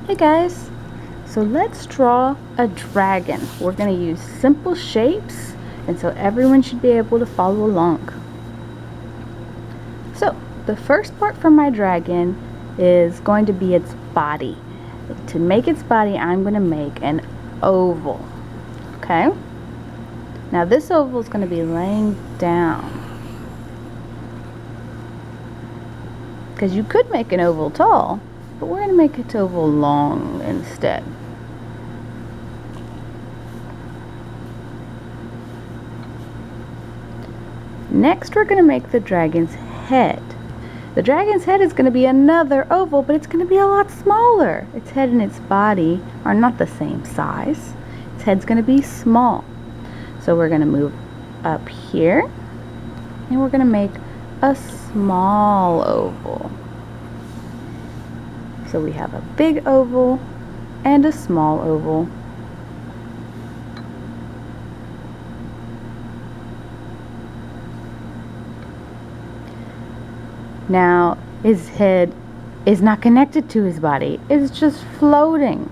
Hey guys, so let's draw a dragon. We're going to use simple shapes, and so everyone should be able to follow along. So the first part for my dragon is going to be its body. To make its body, I'm going to make an oval. Okay? Now this oval is going to be laying down, because you could make an oval tall, but we're going to make it oval long instead. Next, we're going to make the dragon's head. The dragon's head is going to be another oval, but it's going to be a lot smaller. Its head and its body are not the same size. Its head's going to be small. So we're going to move up here, and we're going to make a small oval. So we have a big oval and a small oval. Now his head is not connected to his body, it's just floating.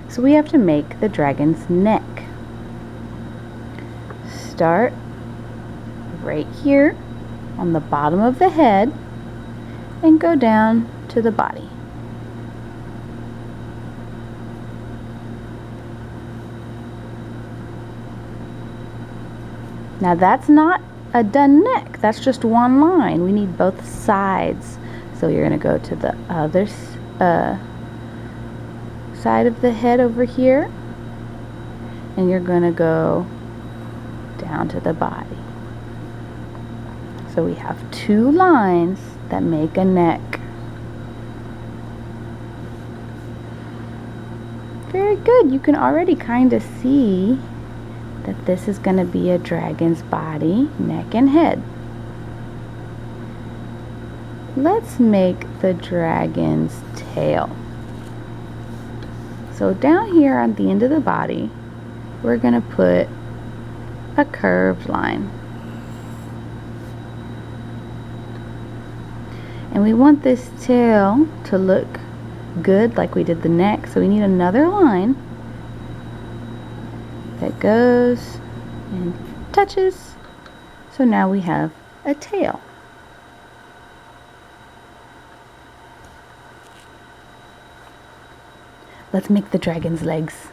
So we have to make the dragon's neck. Start right here on the bottom of the head and go down to the body. Now that's not a done neck, that's just one line. We need both sides. So you're going to go to the other side of the head over here, and you're going to go down to the body. So we have two lines that make a neck. Very good. You can already kind of see that this is going to be a dragon's body, neck, and head. Let's make the dragon's tail. So down here on the end of the body, we're going to put a curved line. And we want this tail to look good like we did the neck, so we need another line that goes and touches. So now we have a tail. Let's make the dragon's legs.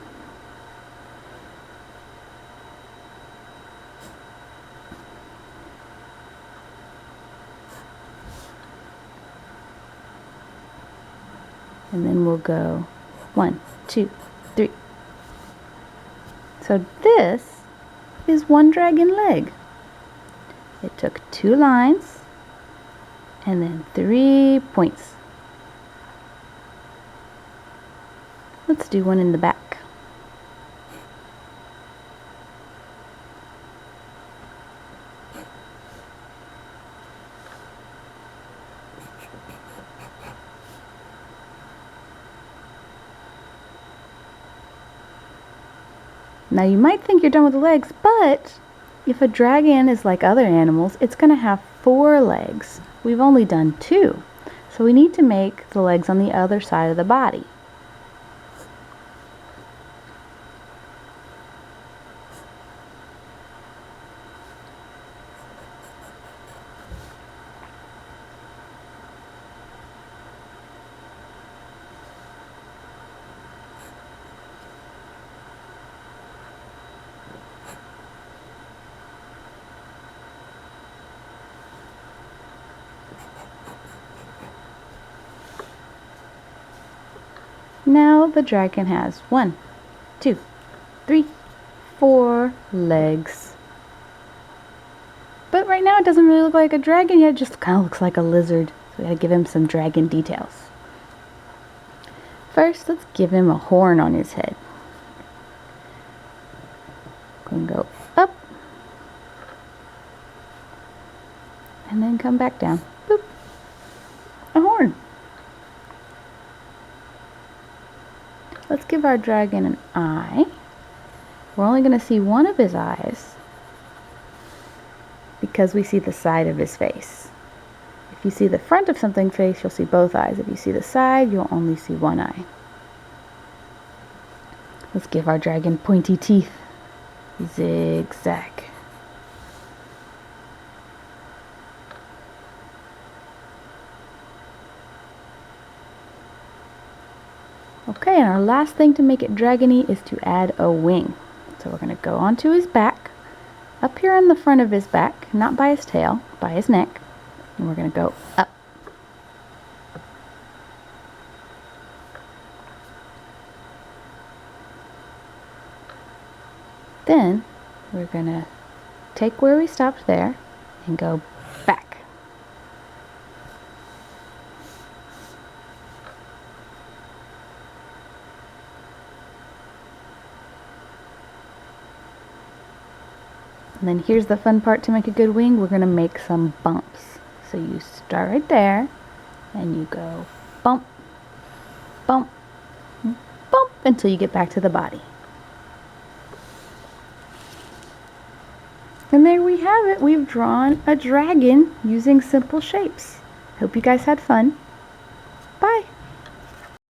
And then we'll go 1, 2, 3. So this is one dragon leg. It took 2 lines and then 3 points. Let's do one in the back. Now you might think you're done with the legs, but if a dragon is like other animals, it's going to have 4 legs. We've only done 2. So we need to make the legs on the other side of the body. Now the dragon has 1, 2, 3, 4 legs. But right now it doesn't really look like a dragon yet, it just kind of looks like a lizard. So we gotta give him some dragon details. First, let's give him a horn on his head. Going to go up and then come back down. Boop. A horn. Let's give our dragon an eye. We're only going to see one of his eyes because we see the side of his face. If you see the front of something's face, you'll see both eyes. If you see the side, you'll only see one eye. Let's give our dragon pointy teeth. Zigzag. Okay, and our last thing to make it dragony is to add a wing. So we're going to go onto his back, up here on the front of his back, not by his tail, by his neck, and we're going to go up. Then we're going to take where we stopped there and go back. And then here's the fun part to make a good wing. We're going to make some bumps. So you start right there and you go bump, bump, bump until you get back to the body. And there we have it. We've drawn a dragon using simple shapes. Hope you guys had fun. Bye.